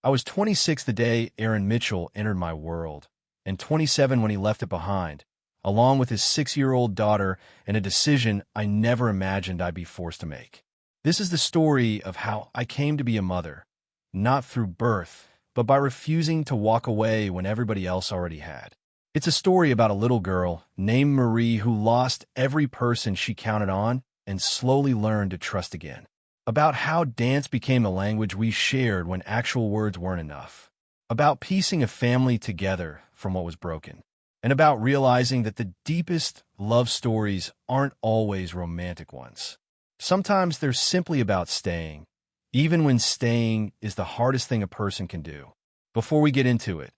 I was 26 the day Aaron Mitchell entered my world, and 27 when he left it behind, along with his 6-year-old daughter and a decision I never imagined I'd be forced to make. This is the story of how I came to be a mother, not through birth, but by refusing to walk away when everybody else already had. It's a story about a little girl named Marie who lost every person she counted on and slowly learned to trust again. About how dance became the language we shared when actual words weren't enough. About piecing a family together from what was broken. And about realizing that the deepest love stories aren't always romantic ones. Sometimes they're simply about staying, even when staying is the hardest thing a person can do. Before we get into it,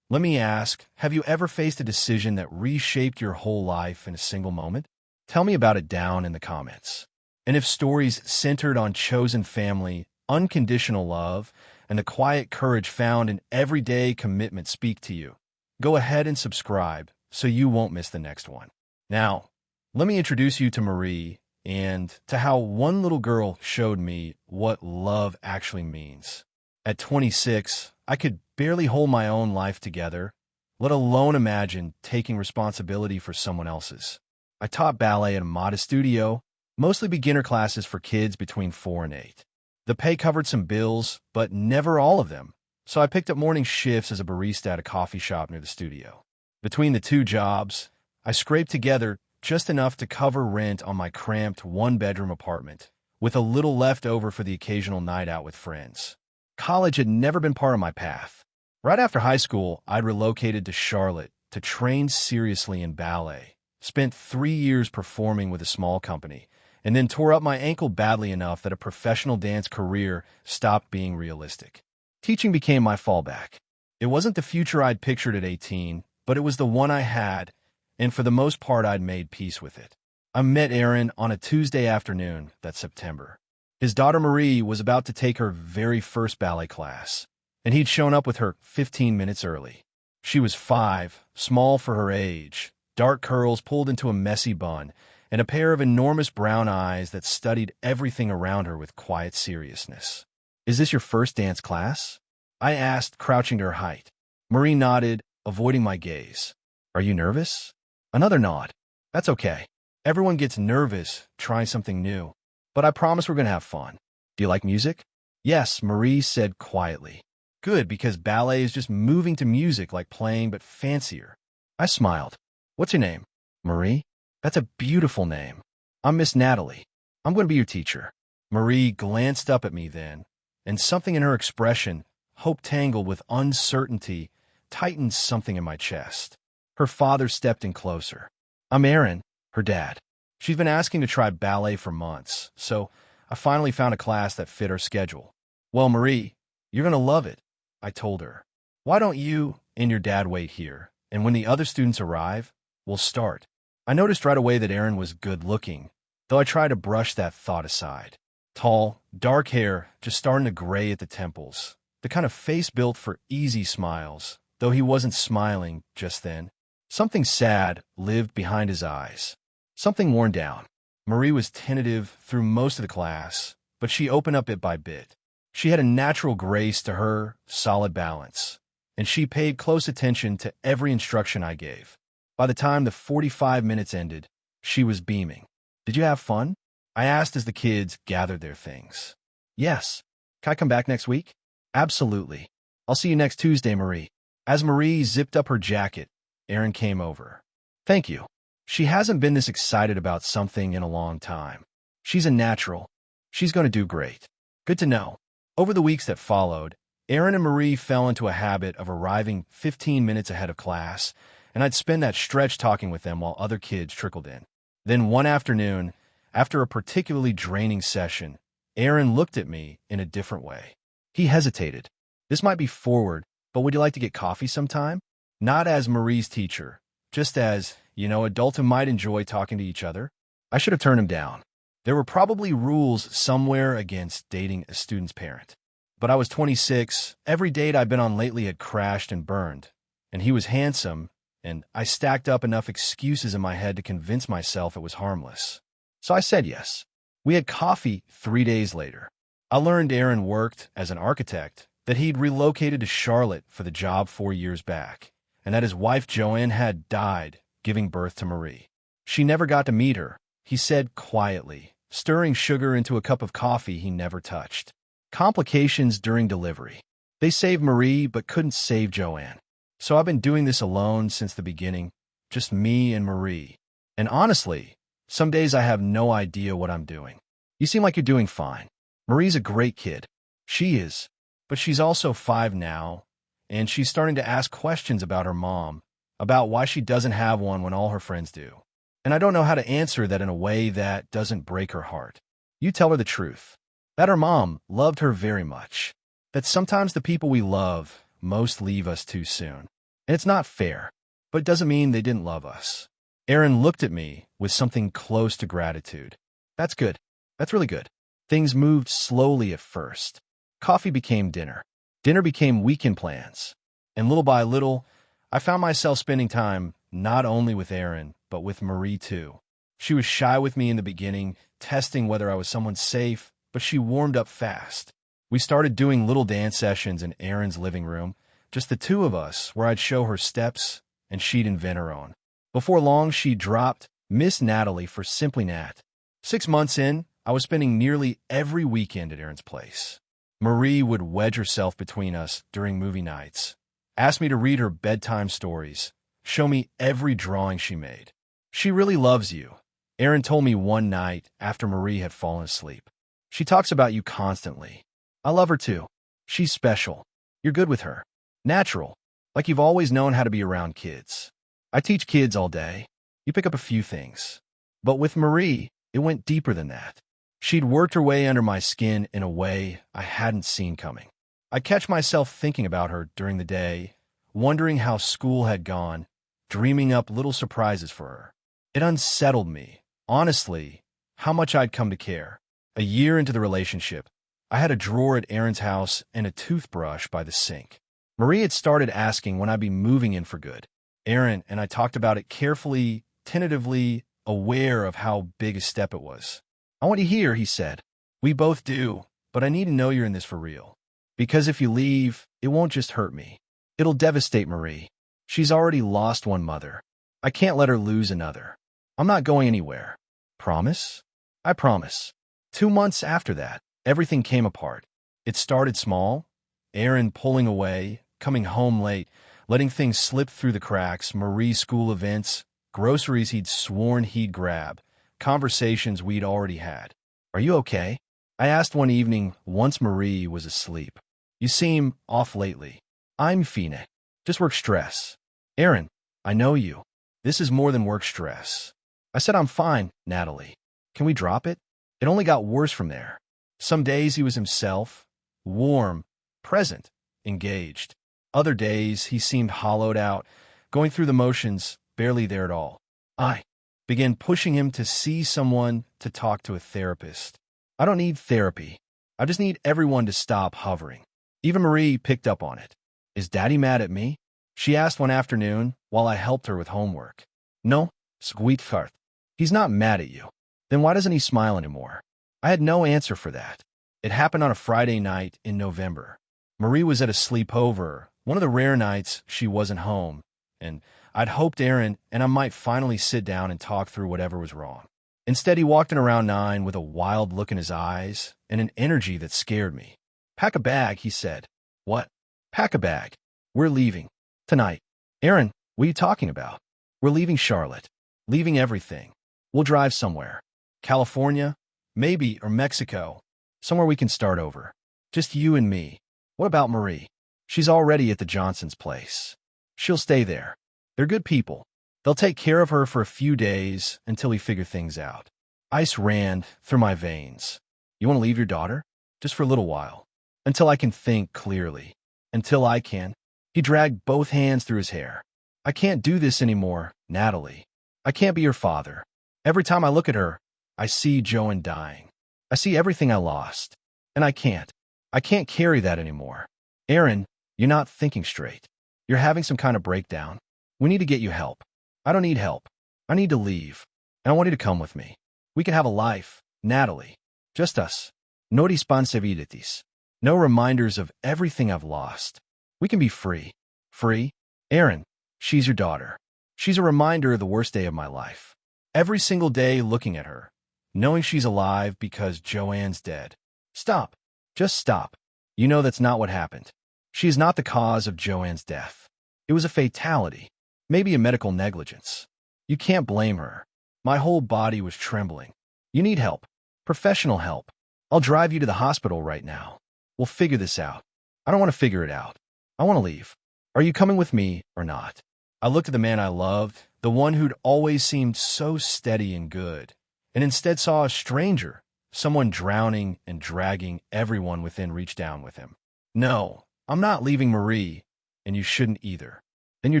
let me ask, have you ever faced a decision that reshaped your whole life in a single moment? Tell me about it down in the comments. And if stories centered on chosen family, unconditional love, and the quiet courage found in everyday commitment speak to you, go ahead and subscribe so you won't miss the next one. Now, let me introduce you to Marie and to how one little girl showed me what love actually means. At 26, I could barely hold my own life together, let alone imagine taking responsibility for someone else's. I taught ballet at a modest studio, mostly beginner classes for kids between 4 and 8. The pay covered some bills, but never all of them, so I picked up morning shifts as a barista at a coffee shop near the studio. Between the two jobs, I scraped together just enough to cover rent on my cramped one-bedroom apartment, with a little left over for the occasional night out with friends. College had never been part of my path. Right after high school, I'd relocated to Charlotte to train seriously in ballet, spent 3 years performing with a small company, and then tore up my ankle badly enough that a professional dance career stopped being realistic. Teaching became my fallback. It wasn't the future I'd pictured at 18, but it was the one I had, and for the most part I'd made peace with it. I met Aaron on a Tuesday afternoon that September. His daughter Marie was about to take her very first ballet class, and he'd shown up with her 15 minutes early. She was 5, small for her age, dark curls pulled into a messy bun, and a pair of enormous brown eyes that studied everything around her with quiet seriousness. "Is this your first dance class?" I asked, crouching to her height. Marie nodded, avoiding my gaze. "Are you nervous?" Another nod. "That's okay. Everyone gets nervous trying something new, but I promise we're going to have fun." "Do you like music?" "Yes," Marie said quietly. "Good, because ballet is just moving to music like playing, but fancier." I smiled. "What's your name?" "Marie." "That's a beautiful name." "I'm Miss Natalie. I'm going to be your teacher." Marie glanced up at me then, and something in her expression, hope tangled with uncertainty, tightened something in my chest. Her father stepped in closer. "I'm Aaron, her dad. She's been asking to try ballet for months, so I finally found a class that fit her schedule." "Well, Marie, you're going to love it," I told her. "Why don't you and your dad wait here, and when the other students arrive, we'll start." I noticed right away that Aaron was good-looking, though I tried to brush that thought aside. Tall, dark hair just starting to gray at the temples, the kind of face built for easy smiles, though he wasn't smiling just then. Something sad lived behind his eyes, something worn down. Marie was tentative through most of the class, but she opened up bit by bit. She had a natural grace to her, solid balance, and she paid close attention to every instruction I gave. By the time the 45 minutes ended, she was beaming. "Did you have fun?" I asked as the kids gathered their things. "Yes. Can I come back next week?" "Absolutely. I'll see you next Tuesday, Marie." As Marie zipped up her jacket, Aaron came over. "Thank you." She hasn't been this excited about something in a long time. She's a natural. She's going to do great. Good to know. Over the weeks that followed, Aaron and Marie fell into a habit of arriving 15 minutes ahead of class, and I'd spend that stretch talking with them while other kids trickled in. Then one afternoon, after a particularly draining session, Aaron looked at me in a different way. He hesitated. "This might be forward, but would you like to get coffee sometime?" Not as Marie's teacher, just as, adults who might enjoy talking to each other. I should have turned him down. There were probably rules somewhere against dating a student's parent. But I was 26, every date I'd been on lately had crashed and burned, and he was handsome, and I stacked up enough excuses in my head to convince myself it was harmless. So I said yes. We had coffee 3 days later. I learned Aaron worked as an architect, that he'd relocated to Charlotte for the job 4 years back, and that his wife Joanne had died, giving birth to Marie. She never got to meet her, he said quietly, stirring sugar into a cup of coffee he never touched. Complications during delivery. They saved Marie but couldn't save Joanne. So I've been doing this alone since the beginning, just me and Marie. And honestly, some days I have no idea what I'm doing. You seem like you're doing fine. Marie's a great kid. She is. But she's also 5 now, and she's starting to ask questions about her mom, about why she doesn't have one when all her friends do. And I don't know how to answer that in a way that doesn't break her heart. You tell her the truth. That her mom loved her very much. That sometimes the people we love most leave us too soon. And it's not fair, but it doesn't mean they didn't love us. Aaron looked at me with something close to gratitude. That's good. That's really good. Things moved slowly at first. Coffee became dinner. Dinner became weekend plans. And little by little, I found myself spending time not only with Aaron, but with Marie too. She was shy with me in the beginning, testing whether I was someone safe, but she warmed up fast. We started doing little dance sessions in Aaron's living room, just the two of us, where I'd show her steps and she'd invent her own. Before long, she dropped Miss Natalie for Simply Nat. 6 months in, I was spending nearly every weekend at Aaron's place. Marie would wedge herself between us during movie nights, ask me to read her bedtime stories, show me every drawing she made. She really loves you, Aaron told me one night after Marie had fallen asleep. She talks about you constantly. I love her too. She's special. You're good with her. Natural. Like you've always known how to be around kids. I teach kids all day. You pick up a few things. But with Marie, it went deeper than that. She'd worked her way under my skin in a way I hadn't seen coming. I catch myself thinking about her during the day, wondering how school had gone, dreaming up little surprises for her. It unsettled me, honestly, how much I'd come to care. A year into the relationship, I had a drawer at Aaron's house and a toothbrush by the sink. Marie had started asking when I'd be moving in for good. Aaron and I talked about it carefully, tentatively, aware of how big a step it was. I want to hear, he said. We both do, but I need to know you're in this for real. Because if you leave, it won't just hurt me. It'll devastate Marie. She's already lost one mother. I can't let her lose another. I'm not going anywhere. Promise? I promise. 2 months after that, everything came apart. It started small. Aaron pulling away, coming home late, letting things slip through the cracks, Marie's school events, groceries he'd sworn he'd grab, conversations we'd already had. Are you okay? I asked one evening once Marie was asleep. You seem off lately. I'm fine. Just work stress. Aaron, I know you. This is more than work stress. I said I'm fine, Natalie. Can we drop it? It only got worse from there. Some days he was himself, warm, present, engaged. Other days he seemed hollowed out, going through the motions, barely there at all. I began pushing him to see someone, to talk to a therapist. I don't need therapy. I just need everyone to stop hovering. Even Marie picked up on it. Is Daddy mad at me? She asked one afternoon while I helped her with homework. No, sweetheart. He's not mad at you. Then why doesn't he smile anymore? I had no answer for that. It happened on a Friday night in November. Marie was at a sleepover, one of the rare nights she wasn't home, and I'd hoped Aaron and I might finally sit down and talk through whatever was wrong. Instead, he walked in around 9 with a wild look in his eyes and an energy that scared me. Pack a bag, he said. What? Pack a bag. We're leaving. Tonight. Aaron, what are you talking about? We're leaving Charlotte. Leaving everything. We'll drive somewhere. California? Maybe, or Mexico. Somewhere we can start over. Just you and me. What about Marie? She's already at the Johnson's place. She'll stay there. They're good people. They'll take care of her for a few days until we figure things out. Ice ran through my veins. You want to leave your daughter? Just for a little while. Until I can think clearly. Until I can. He dragged both hands through his hair. I can't do this anymore, Natalie. I can't be your father. Every time I look at her, I see Joanne dying. I see everything I lost. And I can't. I can't carry that anymore. Aaron, you're not thinking straight. You're having some kind of breakdown. We need to get you help. I don't need help. I need to leave. And I want you to come with me. We can have a life, Natalie. Just us. No responsabilities. No reminders of everything I've lost. We can be free. Free? Aaron, she's your daughter. She's a reminder of the worst day of my life. Every single day looking at her, knowing she's alive because Joanne's dead. Stop. Just stop. You know that's not what happened. She is not the cause of Joanne's death. It was a fatality. Maybe a medical negligence. You can't blame her. My whole body was trembling. You need help. Professional help. I'll drive you to the hospital right now. We'll figure this out. I don't want to figure it out. I want to leave. Are you coming with me or not? I looked at the man I loved, the one who'd always seemed so steady and good, and instead saw a stranger, someone drowning and dragging everyone within reach down with him. No, I'm not leaving Marie, and you shouldn't either. Then you're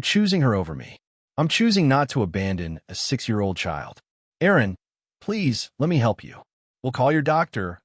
choosing her over me. I'm choosing not to abandon a 6-year-old child. Aaron, please, let me help you. We'll call your doctor.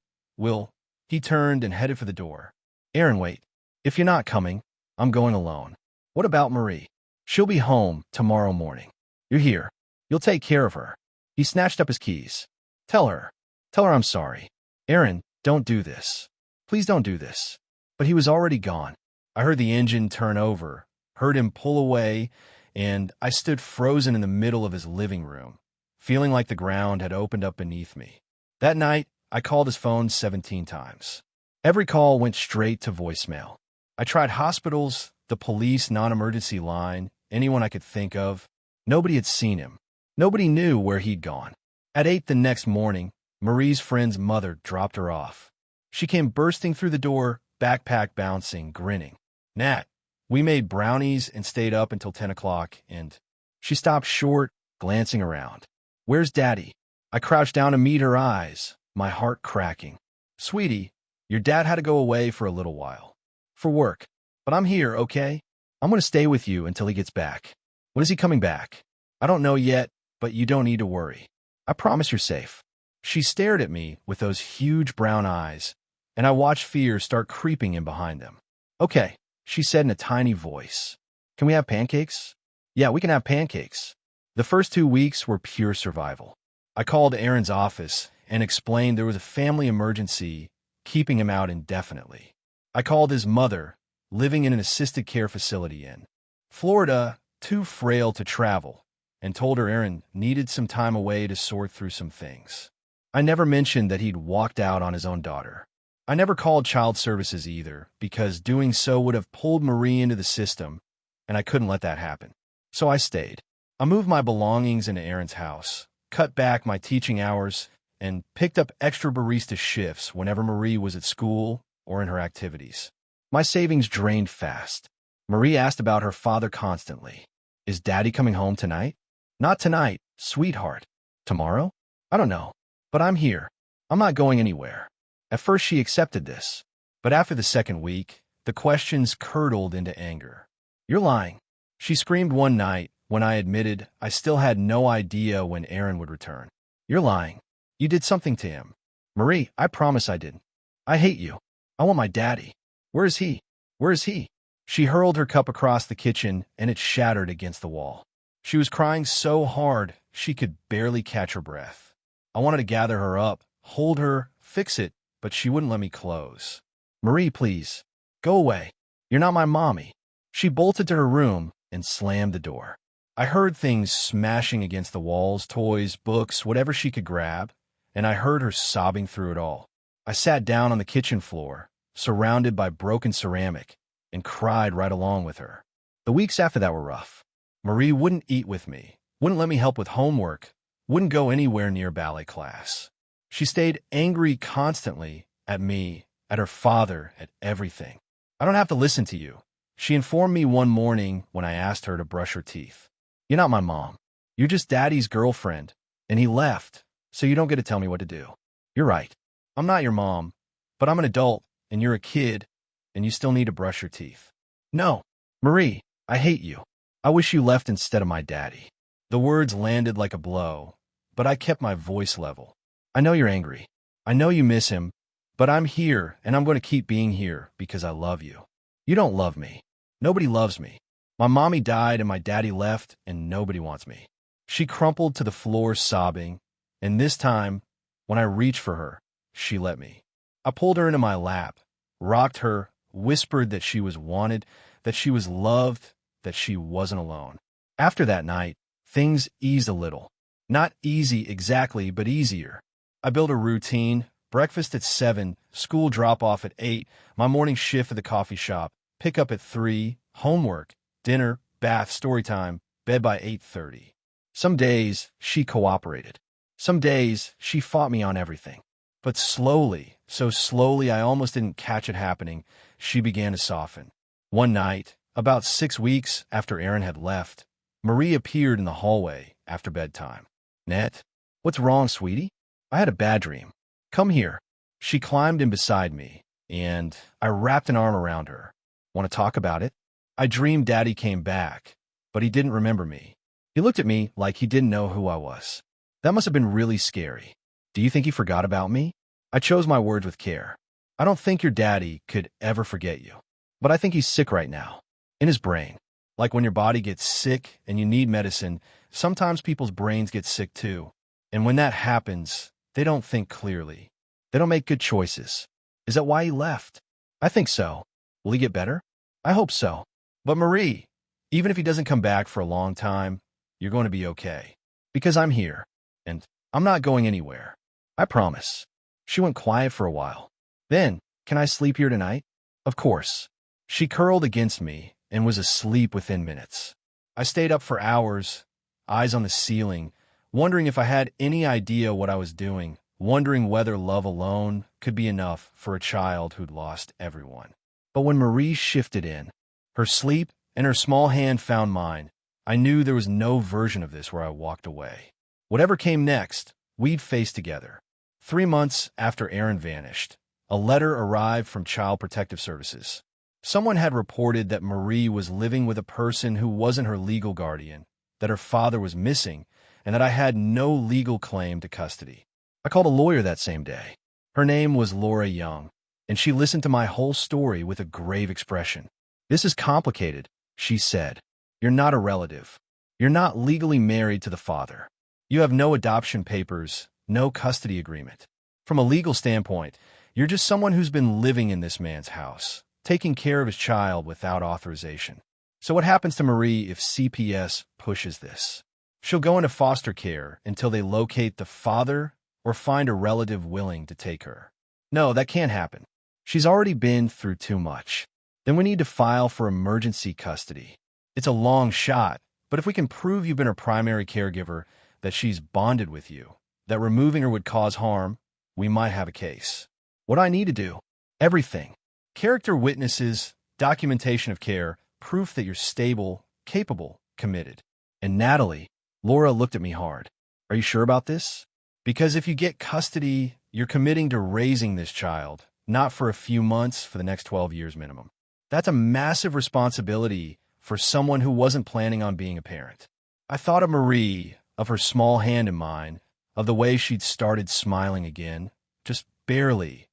He turned and headed for the door. Aaron, wait. If you're not coming, I'm going alone. What about Marie? She'll be home tomorrow morning. You're here. You'll take care of her. He snatched up his keys. Tell her I'm sorry. Aaron, don't do this. Please don't do this. But he was already gone. I heard the engine turn over, heard him pull away, and I stood frozen in the middle of his living room, feeling like the ground had opened up beneath me. That night, I called his phone 17 times. Every call went straight to voicemail. I tried hospitals, the police non-emergency line, anyone I could think of. Nobody had seen him. Nobody knew where he'd gone. At 8 the next morning, Marie's friend's mother dropped her off. She came bursting through the door, backpack bouncing, grinning. Nat, we made brownies and stayed up until 10 o'clock, and she stopped short, glancing around. Where's Daddy? I crouched down to meet her eyes, my heart cracking. Sweetie, your dad had to go away for a little while. For work. But I'm here, okay? I'm going to stay with you until he gets back. When is he coming back? I don't know yet, but you don't need to worry. I promise you're safe. She stared at me with those huge brown eyes, and I watched fear start creeping in behind them. Okay, she said in a tiny voice. Can we have pancakes? Yeah, we can have pancakes. The first 2 weeks were pure survival. I called Aaron's office and explained there was a family emergency keeping him out indefinitely. I called his mother, living in an assisted care facility in Florida, too frail to travel, and told her Aaron needed some time away to sort through some things. I never mentioned that he'd walked out on his own daughter. I never called child services either, because doing so would have pulled Marie into the system, and I couldn't let that happen. So I stayed. I moved my belongings into Aaron's house, cut back my teaching hours, and picked up extra barista shifts whenever Marie was at school or in her activities. My savings drained fast. Marie asked about her father constantly. Is Daddy coming home tonight? Not tonight, sweetheart. Tomorrow? I don't know. But I'm here. I'm not going anywhere. At first she accepted this, but after the second week, the questions curdled into anger. You're lying. She screamed one night when I admitted I still had no idea when Aaron would return. You're lying. You did something to him. Marie, I promise I didn't. I hate you. I want my daddy. Where is he? Where is he? She hurled her cup across the kitchen, and it shattered against the wall. She was crying so hard she could barely catch her breath. I wanted to gather her up, hold her, fix it, but she wouldn't let me close. Marie, please. Go away. You're not my mommy. She bolted to her room and slammed the door. I heard things smashing against the walls, toys, books, whatever she could grab, and I heard her sobbing through it all. I sat down on the kitchen floor, surrounded by broken ceramic, and cried right along with her. The weeks after that were rough. Marie wouldn't eat with me, wouldn't let me help with homework, wouldn't go anywhere near ballet class. She stayed angry constantly at me, at her father, at everything. I don't have to listen to you. She informed me one morning when I asked her to brush her teeth. You're not my mom. You're just Daddy's girlfriend, and he left, so you don't get to tell me what to do. You're right. I'm not your mom, but I'm an adult, and you're a kid, and you still need to brush your teeth. No, Marie, I hate you. I wish you left instead of my daddy. The words landed like a blow, but I kept my voice level. I know you're angry. I know you miss him, but I'm here, and I'm going to keep being here because I love you. You don't love me. Nobody loves me. My mommy died and my daddy left, and nobody wants me. She crumpled to the floor sobbing, and this time, when I reached for her, she let me. I pulled her into my lap, rocked her, whispered that she was wanted, that she was loved, that she wasn't alone. After that night, things eased a little. Not easy exactly, but easier. I built a routine: breakfast at 7, school drop-off at 8, my morning shift at the coffee shop, pick up at 3, homework, dinner, bath, story time, bed by 8:30. Some days, she cooperated. Some days, she fought me on everything. But slowly, so slowly I almost didn't catch it happening, she began to soften. One night, about 6 weeks after Aaron had left, Marie appeared in the hallway after bedtime. "Net, what's wrong, sweetie? I had a bad dream. Come here." She climbed in beside me, and I wrapped an arm around her. "Want to talk about it?" "I dreamed Daddy came back, but he didn't remember me. He looked at me like he didn't know who I was. That must have been really scary. Do you think he forgot about me?" I chose my words with care. "I don't think your daddy could ever forget you. But I think he's sick right now. In his brain. Like when your body gets sick and you need medicine, sometimes people's brains get sick too. And when that happens, they don't think clearly. They don't make good choices. Is that why he left?" "I think so. Will he get better?" "I hope so. But Marie, even if he doesn't come back for a long time, you're going to be okay. Because I'm here. And I'm not going anywhere. I promise." She went quiet for a while. Then, "Can I sleep here tonight?" "Of course." She curled against me and was asleep within minutes. I stayed up for hours, eyes on the ceiling, wondering if I had any idea what I was doing, wondering whether love alone could be enough for a child who'd lost everyone. But when Marie shifted in, her sleep and her small hand found mine, I knew there was no version of this where I walked away. Whatever came next, we'd face together. 3 months after Aaron vanished, a letter arrived from Child Protective Services. Someone had reported that Marie was living with a person who wasn't her legal guardian, that her father was missing, and that I had no legal claim to custody. I called a lawyer that same day. Her name was Laura Young, and she listened to my whole story with a grave expression. "This is complicated," she said. "You're not a relative. You're not legally married to the father. You have no adoption papers, no custody agreement. From a legal standpoint, you're just someone who's been living in this man's house, taking care of his child without authorization. So what happens to Marie if CPS pushes this? She'll go into foster care until they locate the father or find a relative willing to take her. No, that can't happen. She's already been through too much. Then we need to file for emergency custody. It's a long shot, but if we can prove you've been her primary caregiver, that she's bonded with you, that removing her would cause harm, we might have a case. What do I need to do? Everything. Character witnesses, documentation of care, proof that you're stable, capable, committed." And Natalie, Laura looked at me hard. "Are you sure about this? Because if you get custody, you're committing to raising this child, not for a few months, for the next 12 years minimum. That's a massive responsibility for someone who wasn't planning on being a parent." I thought of Marie, of her small hand in mine, of the way she'd started smiling again, just barely,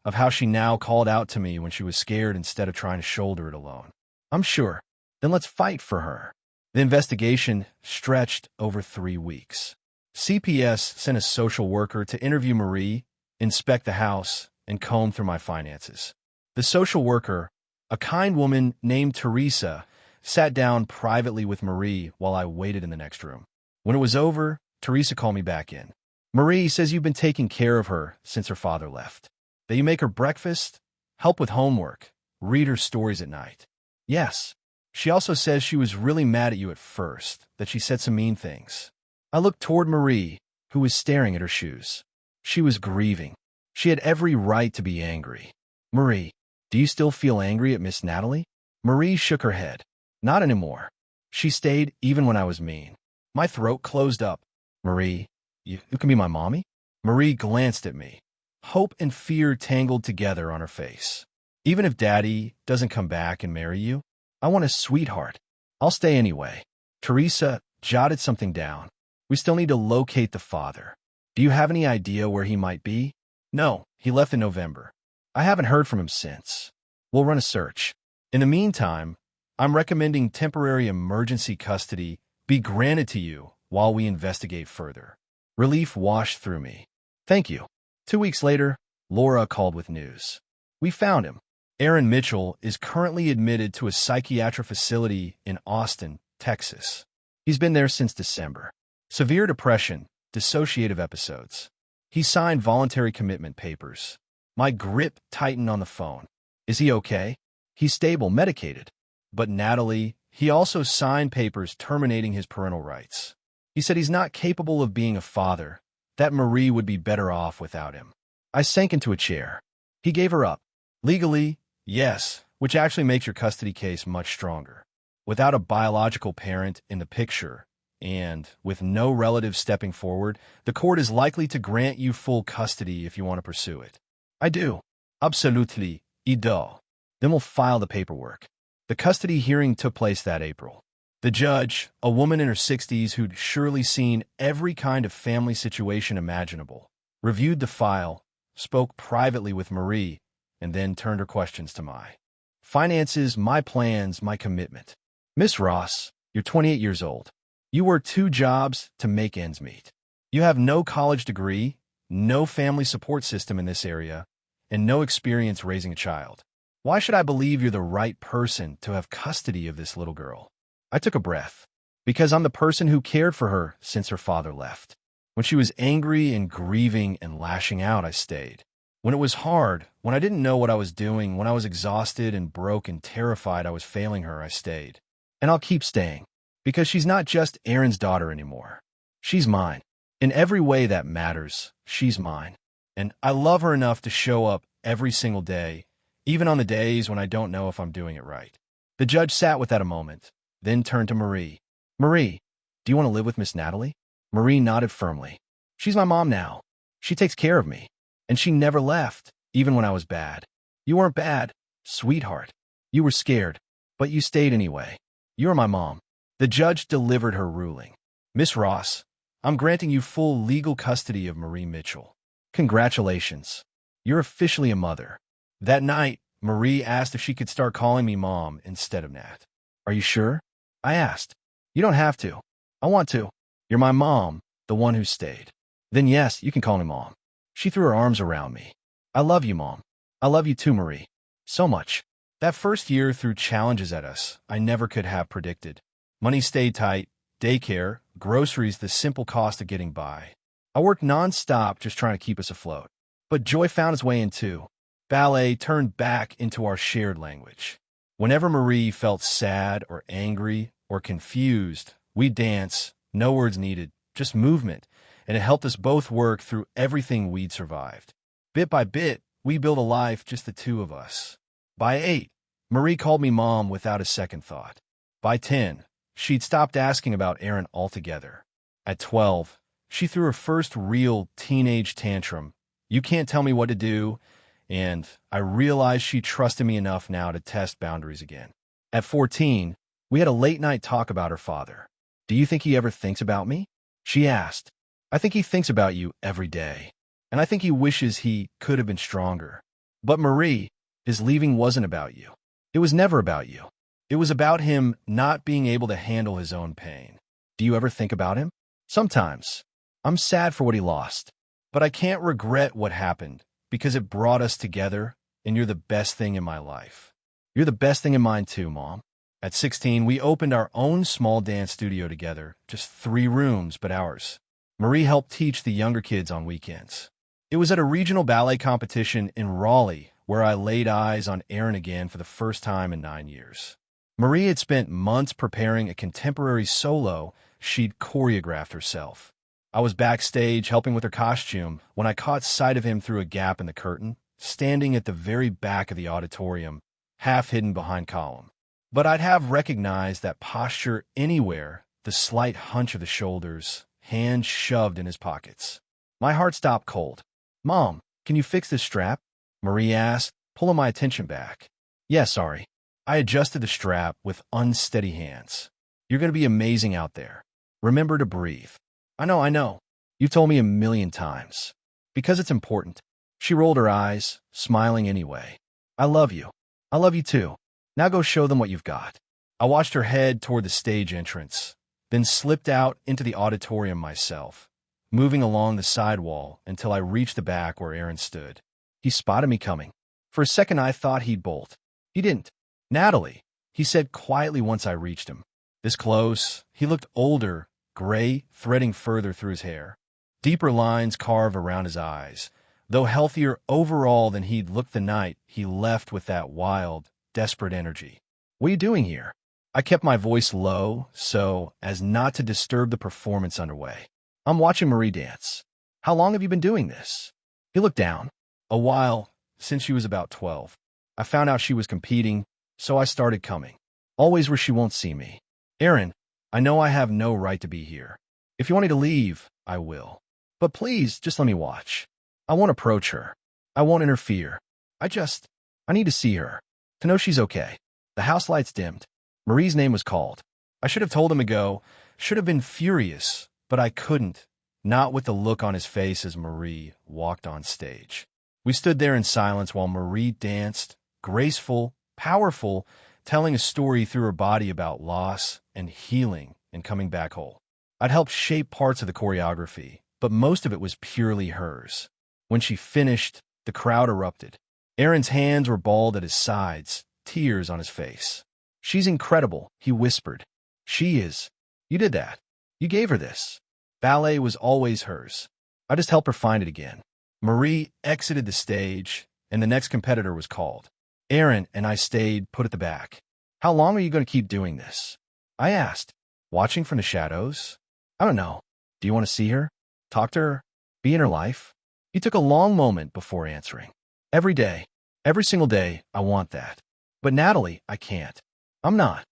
of how she now called out to me when she was scared instead of trying to shoulder it alone. "I'm sure. Then let's fight for her." The investigation stretched over 3 weeks. CPS sent a social worker to interview Marie, inspect the house, and comb through my finances. The social worker, a kind woman named Teresa, sat down privately with Marie while I waited in the next room. When it was over, Teresa called me back in. "Marie says you've been taking care of her since her father left. That you make her breakfast, help with homework, read her stories at night." "Yes." She also says she was really mad at you at first, that she said some mean things. I looked toward Marie, who was staring at her shoes. She was grieving. She had every right to be angry. "Marie, do you still feel angry at Miss Natalie?" Marie shook her head. "Not anymore. She stayed even when I was mean." My throat closed up. "Marie, you can be my mommy?" Marie glanced at me. Hope and fear tangled together on her face. "Even if Daddy doesn't come back and marry you, I want a sweetheart. I'll stay anyway." Teresa jotted something down. "We still need to locate the father. Do you have any idea where he might be?" "No, he left in November. I haven't heard from him since. We'll run a search. In the meantime, I'm recommending temporary emergency custody be granted to you while we investigate further." Relief washed through me. "Thank you." 2 weeks later, Laura called with news. "We found him. Aaron Mitchell is currently admitted to a psychiatric facility in Austin, Texas. He's been there since December. Severe depression, dissociative episodes. He signed voluntary commitment papers. My grip tightened on the phone. Is he okay? He's stable, medicated. But Natalie, he also signed papers terminating his parental rights. He said he's not capable of being a father, that Marie would be better off without him. I sank into a chair. He gave her up. Legally, yes, which actually makes your custody case much stronger. Without a biological parent in the picture, and with no relative stepping forward, the court is likely to grant you full custody if you want to pursue it. I do. Absolutely, I do. Then we'll file the paperwork. The custody hearing took place that April. The judge, a woman in her 60s who'd surely seen every kind of family situation imaginable, reviewed the file, spoke privately with Marie, and then turned her questions to my finances, my plans, my commitment. Miss Ross, you're 28 years old. You work 2 jobs to make ends meet. You have no college degree, no family support system in this area, and no experience raising a child. Why should I believe you're the right person to have custody of this little girl? I took a breath. Because I'm the person who cared for her since her father left. When she was angry and grieving and lashing out, I stayed. When it was hard, when I didn't know what I was doing, when I was exhausted and broke and terrified I was failing her, I stayed. And I'll keep staying. Because she's not just Aaron's daughter anymore. She's mine. In every way that matters, she's mine. And I love her enough to show up every single day, even on the days when I don't know if I'm doing it right. The judge sat with that a moment, then turned to Marie. Marie, do you want to live with Miss Natalie? Marie nodded firmly. She's my mom now. She takes care of me. And she never left, even when I was bad. You weren't bad, sweetheart. You were scared, but you stayed anyway. You're my mom. The judge delivered her ruling. Miss Ross, I'm granting you full legal custody of Marie Mitchell. Congratulations. You're officially a mother. That night, Marie asked if she could start calling me Mom instead of Nat. Are you sure? I asked. You don't have to. I want to. You're my mom, the one who stayed. Then yes, you can call me Mom. She threw her arms around me. I love you, Mom. I love you too, Marie. So much. That first year threw challenges at us I never could have predicted. Money stayed tight, daycare, groceries, the simple cost of getting by. I worked non-stop just trying to keep us afloat. But joy found its way in too. Ballet turned back into our shared language. Whenever Marie felt sad or angry or confused, we'd dance, no words needed, just movement, and it helped us both work through everything we'd survived. Bit by bit, we built a life just the 2 of us. By 8, Marie called me Mom without a second thought. By 10, she'd stopped asking about Aaron altogether. At 12, she threw her first real teenage tantrum. You can't tell me what to do, and I realized she trusted me enough now to test boundaries again. At 14, we had a late-night talk about her father. Do you think he ever thinks about me? She asked. I think he thinks about you every day, and I think he wishes he could have been stronger. But Marie, his leaving wasn't about you. It was never about you. It was about him not being able to handle his own pain. Do you ever think about him? Sometimes. I'm sad for what he lost, but I can't regret what happened because it brought us together, and you're the best thing in my life. You're the best thing in mine too, Mom. At 16, we opened our own small dance studio together, just 3 rooms, but ours. Marie helped teach the younger kids on weekends. It was at a regional ballet competition in Raleigh where I laid eyes on Aaron again for the first time in 9 years. Marie had spent months preparing a contemporary solo she'd choreographed herself. I was backstage helping with her costume when I caught sight of him through a gap in the curtain, standing at the very back of the auditorium, half hidden behind column. But I'd have recognized that posture anywhere, the slight hunch of the shoulders, hands shoved in his pockets. My heart stopped cold. Mom, can you fix this strap? Marie asked, pulling my attention back. Yeah, sorry. I adjusted the strap with unsteady hands. You're going to be amazing out there. Remember to breathe. I know. You've told me a million times. Because it's important. She rolled her eyes, smiling anyway. I love you. I love you too. Now go show them what you've got. I watched her head toward the stage entrance, then slipped out into the auditorium myself, moving along the sidewall until I reached the back where Aaron stood. He spotted me coming. For a second, I thought he'd bolt. He didn't. "Natalie," he said quietly once I reached him. This close, he looked older, gray, threading further through his hair. Deeper lines carved around his eyes. Though healthier overall than he'd looked the night he left with that wild, desperate energy. "What are you doing here?" I kept my voice low so as not to disturb the performance underway. "I'm watching Marie dance." "How long have you been doing this?" He looked down. "A while, since she was about 12. I found out she was competing, so I started coming. Always where she won't see me." "Aaron, I know I have no right to be here. If you want me to leave, I will. But please, just let me watch. I won't approach her. I won't interfere. I need to see her, to know she's okay." The house lights dimmed. Marie's name was called. I should have told him to go, should have been furious, but I couldn't, not with the look on his face as Marie walked on stage. We stood there in silence while Marie danced, graceful, powerful, telling a story through her body about loss and healing and coming back whole. I'd helped shape parts of the choreography, but most of it was purely hers. When she finished, the crowd erupted. Aaron's hands were balled at his sides, tears on his face. "She's incredible," he whispered. "She is. You did that. You gave her this." Ballet was always hers. I just helped her find it again. Marie exited the stage, and the next competitor was called. Aaron and I stayed put at the back. "How long are you going to keep doing this?" I asked, watching from the shadows. "I don't know. Do you want to see her? Talk to her? Be in her life?" He took a long moment before answering. "Every day. Every single day, I want that. But Natalie, I can't. I'm not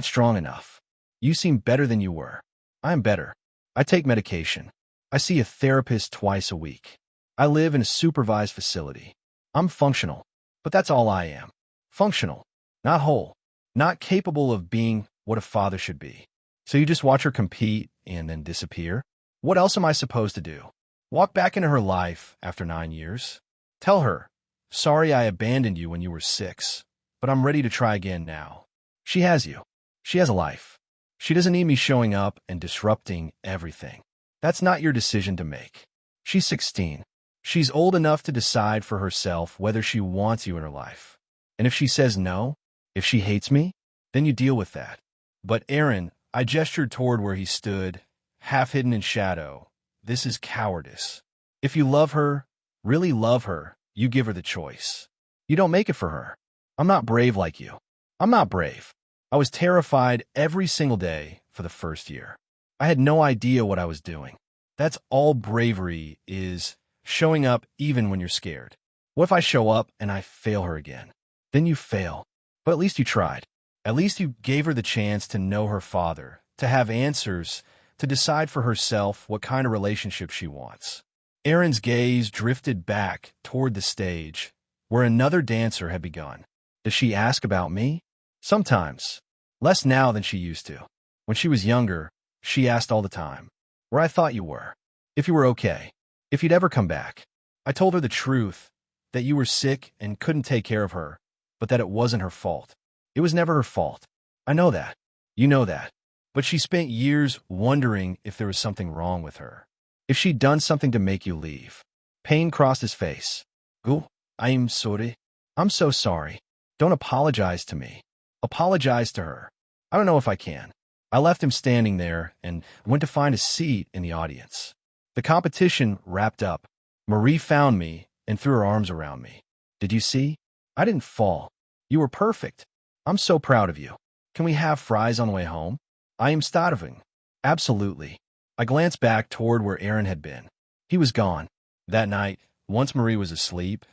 strong enough. You seem better than you were. I am better. I take medication. I see a therapist twice a week. I live in a supervised facility. I'm functional, but that's all I am. Functional, not whole, not capable of being what a father should be. So you just watch her compete and then disappear? What else am I supposed to do? Walk back into her life after 9 years? Tell her, sorry I abandoned you when you were 6, but I'm ready to try again now. She has you. She has a life. She doesn't need me showing up and disrupting everything. That's not your decision to make. She's 16. She's old enough to decide for herself whether she wants you in her life. And if she says no, if she hates me, then you deal with that." "But Aaron," I gestured toward where he stood, half hidden in shadow, "this is cowardice. If you love her, really love her, you give her the choice. You don't make it for her. I'm not brave like you. I'm not brave. I was terrified every single day for the first year. I had no idea what I was doing. That's all bravery is, showing up even when you're scared. What if I show up and I fail her again? Then you fail. But at least you tried. At least you gave her the chance to know her father, to have answers, to decide for herself what kind of relationship she wants." Aaron's gaze drifted back toward the stage, where another dancer had begun. "Does she ask about me?" "Sometimes. Less now than she used to. When she was younger, she asked all the time, where I thought you were, if you were okay, if you'd ever come back." I told her the truth, that you were sick and couldn't take care of her, but that it wasn't her fault. It was never her fault. I know that. You know that. But she spent years wondering if there was something wrong with her. If she'd done something to make you leave. Pain crossed his face. "Oh, I'm sorry. I'm so sorry. Don't apologize to me. Apologize to her. I don't know if I can." I left him standing there and went to find a seat in the audience. The competition wrapped up. Marie found me and threw her arms around me. "Did you see? I didn't fall. You were perfect. I'm so proud of you. Can we have fries on the way home? I am starving." "Absolutely." I glanced back toward where Aaron had been. He was gone. That night, once Marie was asleep,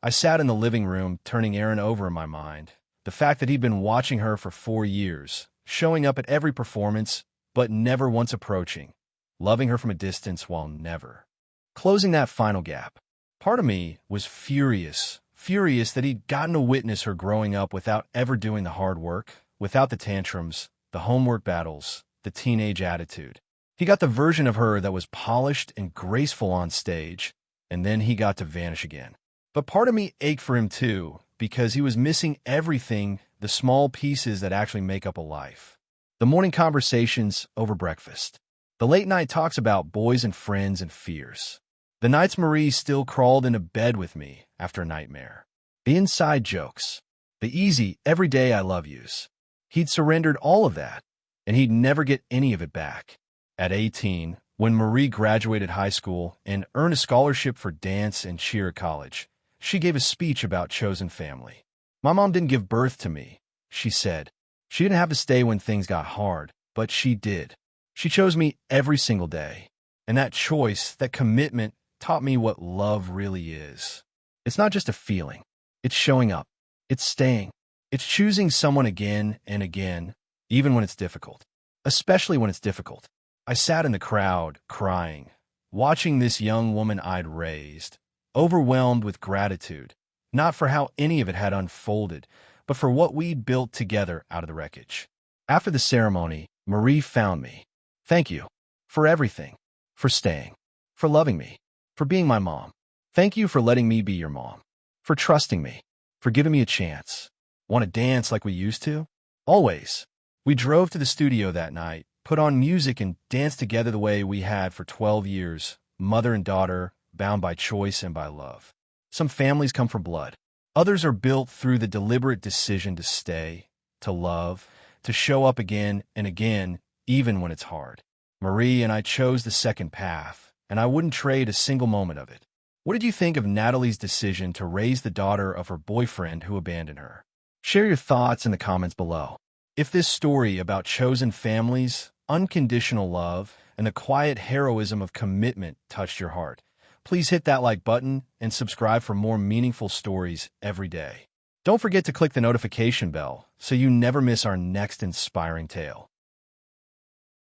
I sat in the living room turning Aaron over in my mind. The fact that he'd been watching her for 4 years, showing up at every performance, but never once approaching, loving her from a distance while never closing that final gap. Part of me was furious that he'd gotten to witness her growing up without ever doing the hard work, without the tantrums, the homework battles, the teenage attitude. He got the version of her that was polished and graceful on stage, and then he got to vanish again. But part of me ached for him too, because he was missing everything, the small pieces that actually make up a life. The morning conversations over breakfast. The late night talks about boys and friends and fears. The nights Marie still crawled into bed with me after a nightmare. the inside jokes, the easy, everyday I love yous. He'd surrendered all of that, and he'd never get any of it back. At 18, when Marie graduated high school and earned a scholarship for dance and cheer at college, she gave a speech about chosen family. My mom didn't give birth to me, she said. She didn't have to stay when things got hard, but she did. She chose me every single day. And that choice, that commitment, taught me what love really is. It's not just a feeling. It's showing up. It's staying. It's choosing someone again and again, even when it's difficult. Especially when it's difficult. I sat in the crowd, crying, watching this young woman I'd raised, overwhelmed with gratitude, not for how any of it had unfolded, but for what we'd built together out of the wreckage. After the ceremony, Marie found me. Thank you for everything, for staying, for loving me, for being my mom. Thank you for letting me be your mom, for trusting me, for giving me a chance. Want to dance like we used to? Always. We drove to the studio that night, put on music and danced together the way we had for 12 years, mother and daughter, bound by choice and by love. Some families come from blood. Others are built through the deliberate decision to stay, to love, to show up again and again, even when it's hard. Marie and I chose the second path, and I wouldn't trade a single moment of it. What did you think of Natalie's decision to raise the daughter of her boyfriend who abandoned her? Share your thoughts in the comments below. If this story about chosen families, unconditional love, and the quiet heroism of commitment touched your heart, please hit that like button and subscribe for more meaningful stories every day. Don't forget to click the notification bell so you never miss our next inspiring tale.